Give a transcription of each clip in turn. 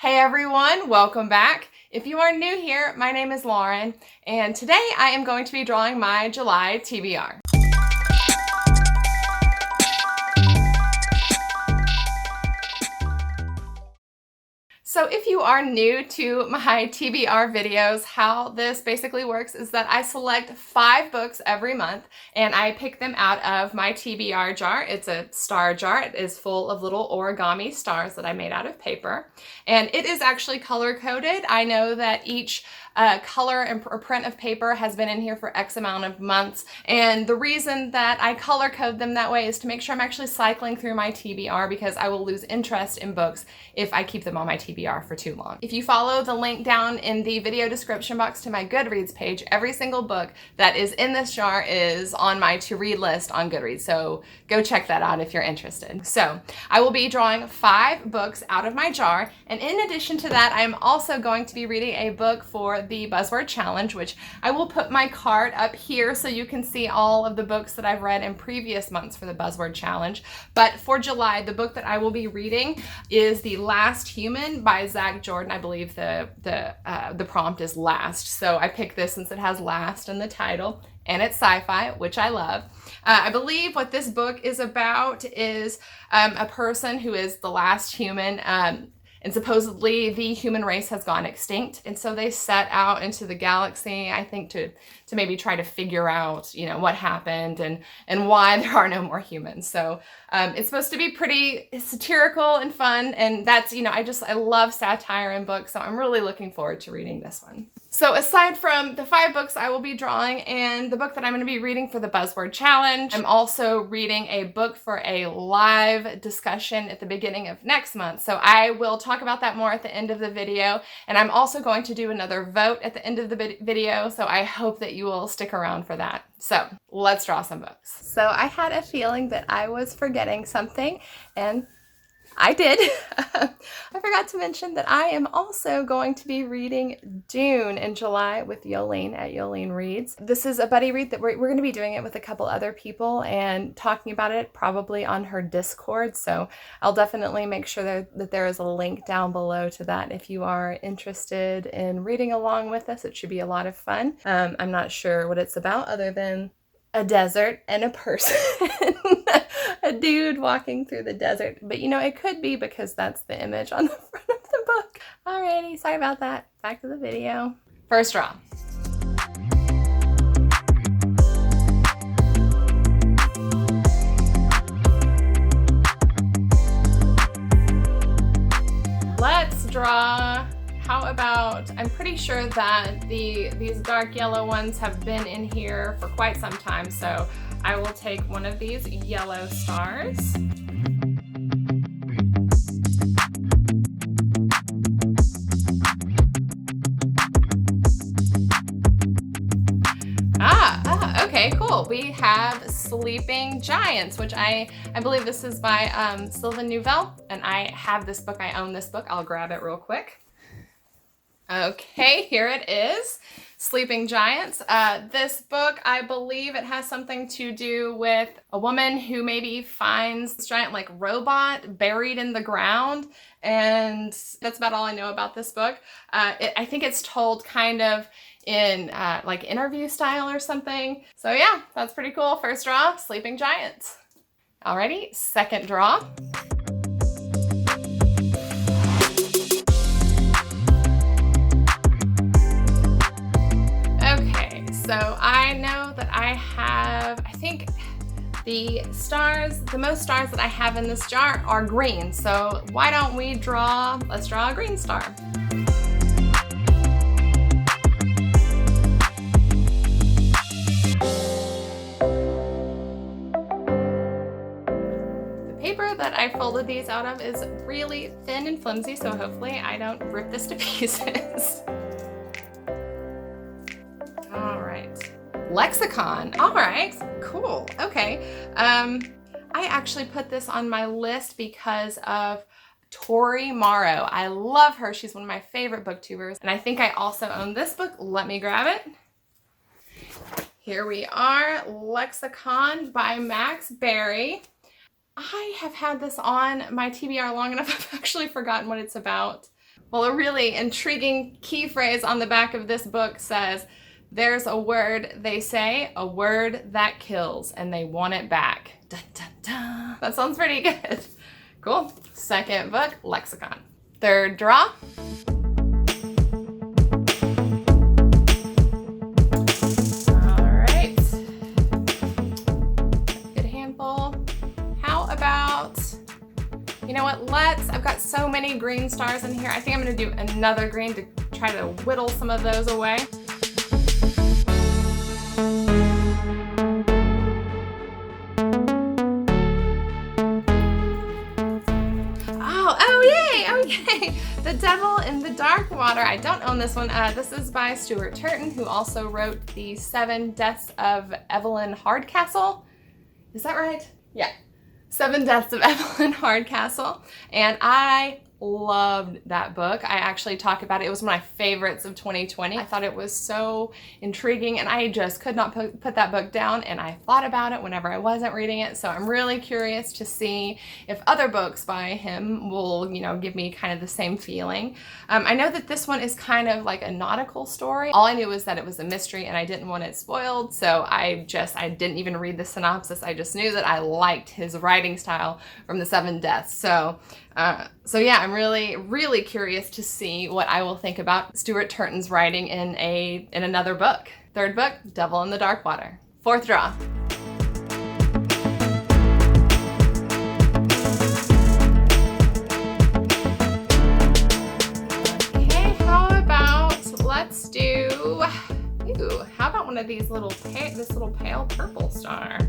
Hey everyone, welcome back. If you are new here, my name is Lauren, and today I am going to be drawing my July TBR. So if you are new to my TBR videos, how this basically works is that I select 5 books every month and I pick them out of my TBR jar. It's a star jar. It is full of little origami stars that I made out of paper. And it is actually color coded. I know that each color or print of paper has been in here for X amount of months. And the reason that I color code them that way is to make sure I'm actually cycling through my TBR, because I will lose interest in books if I keep them on my TBR for too long. If you follow the link down in the video description box to my Goodreads page, every single book that is in this jar is on my to-read list on Goodreads. So go check that out if you're interested. So I will be drawing 5 books out of my jar. And in addition to that, I am also going to be reading a book for the Buzzword Challenge, which I will put my card up here so you can see all of the books that I've read in previous months for the Buzzword Challenge. But for July, the book that I will be reading is The Last Human by Zach Jordan. I believe the prompt is last. So I picked this since it has last in the title, and it's sci-fi, which I love. I believe what this book is about is a person who is the last human, and supposedly the human race has gone extinct. And so they set out into the galaxy, I think, to maybe try to figure out, what happened and why there are no more humans. So it's supposed to be pretty satirical and fun. And that's, I love satire in books. So I'm really looking forward to reading this one. So aside from the 5 books I will be drawing and the book that I'm going to be reading for the Buzzword Challenge, I'm also reading a book for a live discussion at the beginning of next month. So I will talk about that more at the end of the video. And I'm also going to do another vote at the end of the video. So I hope that you will stick around for that. So let's draw some books. So I had a feeling that I was forgetting something, and I did. I forgot to mention that I am also going to be reading Dune in July with Yolene at Yolene Reads. This is a buddy read that we're going to be doing it with a couple other people and talking about it probably on her Discord. So I'll definitely make sure that there is a link down below to that if you are interested in reading along with us. It should be a lot of fun. I'm not sure what it's about other than a desert and a person. A dude walking through the desert. But it could be because that's the image on the front of the book. Alrighty, sorry about that. Back to the video. First draw. Let's draw. How about, I'm pretty sure that these dark yellow ones have been in here for quite some time, so I will take one of these yellow stars. Okay, cool. We have Sleeping Giants, which I believe this is by Sylvain Neuvel, and I have this book. I own this book. I'll grab it real quick. Okay, here it is, Sleeping Giants. This book, I believe it has something to do with a woman who maybe finds this giant robot buried in the ground, and that's about all I know about this book. I think it's told kind of in interview style or something. So yeah, that's pretty cool. First draw, Sleeping Giants. Alrighty, second draw. So I know that I have, I think the most stars that I have in this jar are green. So why don't let's draw a green star. The paper that I folded these out of is really thin and flimsy, so hopefully I don't rip this to pieces. Lexicon. All right, cool. Okay. I actually put this on my list because of Tori Morrow. I love her. She's one of my favorite booktubers. And I think I also own this book. Let me grab it. Here we are, Lexicon by Max Berry. I have had this on my TBR long enough, I've actually forgotten what it's about. Well, a really intriguing key phrase on the back of this book says, "There's a word, they say, a word that kills, and they want it back." Dun, dun, dun. That sounds pretty good. Cool. Second book, lexicon. Third draw. All right. Good handful. How about, you know what, I've got so many green stars in here. I think I'm gonna do another green to try to whittle some of those away. Oh yay! The Devil in the Dark Water. I don't own this one. This is by Stuart Turton, who also wrote the 7 Deaths of Evelyn Hardcastle. Is that right? Yeah. 7 Deaths of Evelyn Hardcastle. And I loved that book. I actually talk about it. It was one of my favorites of 2020. I thought it was so intriguing, and I just could not put that book down, and I thought about it whenever I wasn't reading it. So I'm really curious to see if other books by him will, you know, give me kind of the same feeling. I know that this one is kind of like a nautical story. All I knew was that it was a mystery, and I didn't want it spoiled, so I didn't even read the synopsis. I just knew that I liked his writing style from the 7 Deaths. So yeah, I'm really curious to see what I will think about Stuart Turton's writing in another book. Third book, Devil in the Dark Water. Fourth draw. Okay, how about one of these this little pale purple star?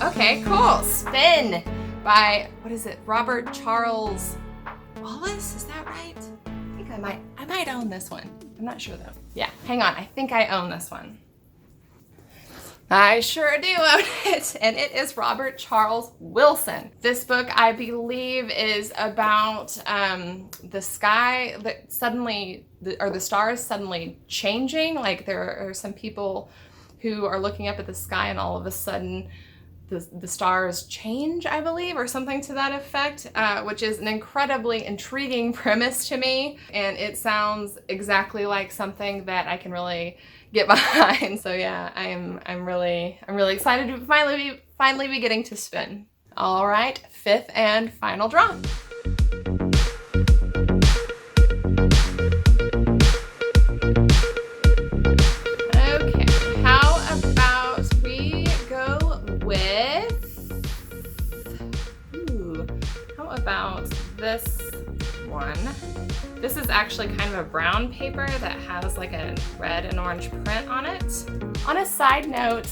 Okay, cool. Spin by, what is it, Robert Charles Wallace? Is that right? I think I might own this one. I'm not sure though. Yeah, hang on. I think I own this one. I sure do own it, and it is Robert Charles Wilson. This book, I believe, is about the sky that suddenly, or the stars suddenly changing. Like there are some people who are looking up at the sky, and all of a sudden the stars change, I believe, or something to that effect, which is an incredibly intriguing premise to me, and it sounds exactly like something that I can really get behind. So yeah, I'm really excited to finally be getting to spin. All right, fifth and final draw. About this one. This is actually kind of a brown paper that has like a red and orange print on it. On a side note,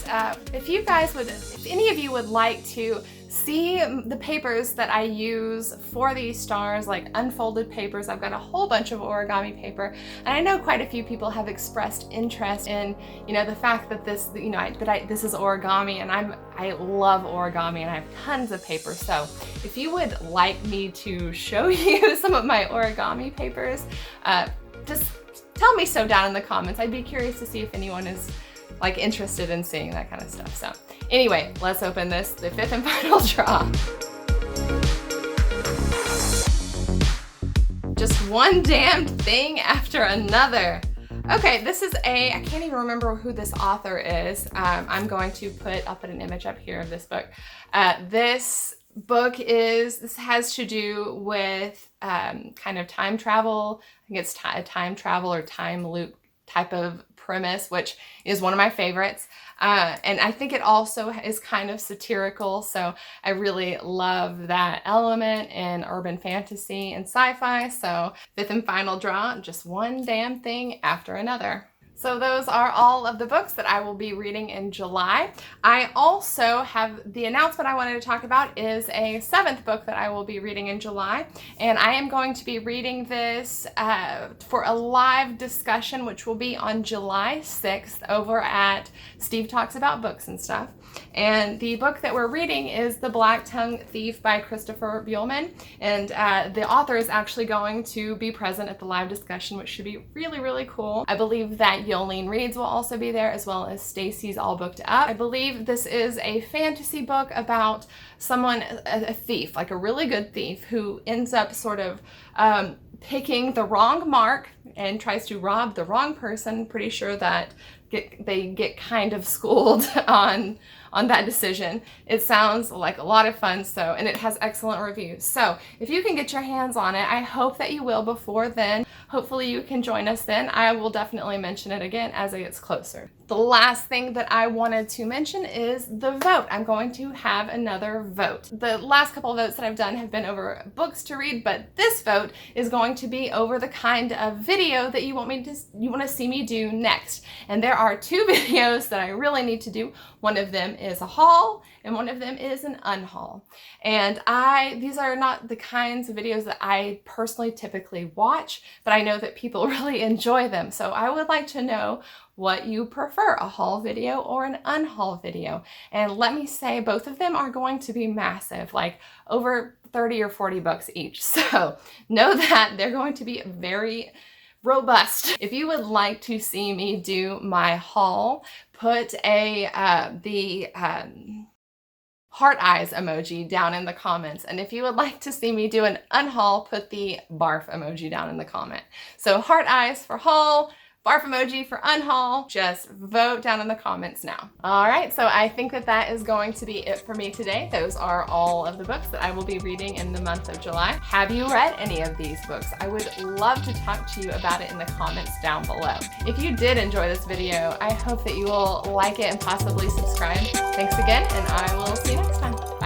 if any of you would like to see the papers that I use for these stars, like unfolded papers, I've got a whole bunch of origami paper, and I know quite a few people have expressed interest in, you know, the fact that this, you know, this is origami, and I love origami, and I have tons of paper. So if you would like me to show you some of my origami papers, just tell me so down in the comments. I'd be curious to see if anyone is like interested in seeing that kind of stuff. So anyway, let's open the fifth and final draw. Just one damned thing after another. Okay, this is I can't even remember who this author is. I'll put an image up here of this book. This has to do with kind of time travel. I think it's a time travel or time loop type of premise, which is one of my favorites. And I think it also is kind of satirical, so I really love that element in urban fantasy and sci-fi. So fifth and final draw, just one damn thing after another. So those are all of the books that I will be reading in July. I also have the announcement I wanted to talk about is a 7th book that I will be reading in July. And I am going to be reading this for a live discussion, which will be on July 6th over at Steve Talks About Books and Stuff. And the book that we're reading is The Black Tongue Thief by Christopher Buehlman. And the author is actually going to be present at the live discussion, which should be really, really cool. I believe that Yolene Reeds will also be there, as well as Stacy's All Booked Up. I believe this is a fantasy book about someone, a thief, like a really good thief, who ends up sort of picking the wrong mark and tries to rob the wrong person. Pretty sure that they get kind of schooled on that decision. It sounds like a lot of fun, and it has excellent reviews. So if you can get your hands on it, I hope that you will before then. Hopefully you can join us then. I will definitely mention it again as it gets closer. The last thing that I wanted to mention is the vote. I'm going to have another vote. The last couple of votes that I've done have been over books to read, but this vote is going to be over the kind of video that you want to see me do next. And there are 2 videos that I really need to do. One of them is a haul and one of them is an unhaul. And these are not the kinds of videos that I personally typically watch, but I know that people really enjoy them. So I would like to know what you prefer, a haul video or an unhaul video. And let me say, both of them are going to be massive, like over 30 or 40 bucks each. So know that they're going to be very robust. If you would like to see me do my haul, put the heart eyes emoji down in the comments. And if you would like to see me do an unhaul, put the barf emoji down in the comment. So heart eyes for haul, barf emoji for unhaul. Just vote down in the comments now. All right, so I think that is going to be it for me today. Those are all of the books that I will be reading in the month of July. Have you read any of these books? I would love to talk to you about it in the comments down below. If you did enjoy this video, I hope that you will like it and possibly subscribe. Thanks again, and I will see you next time.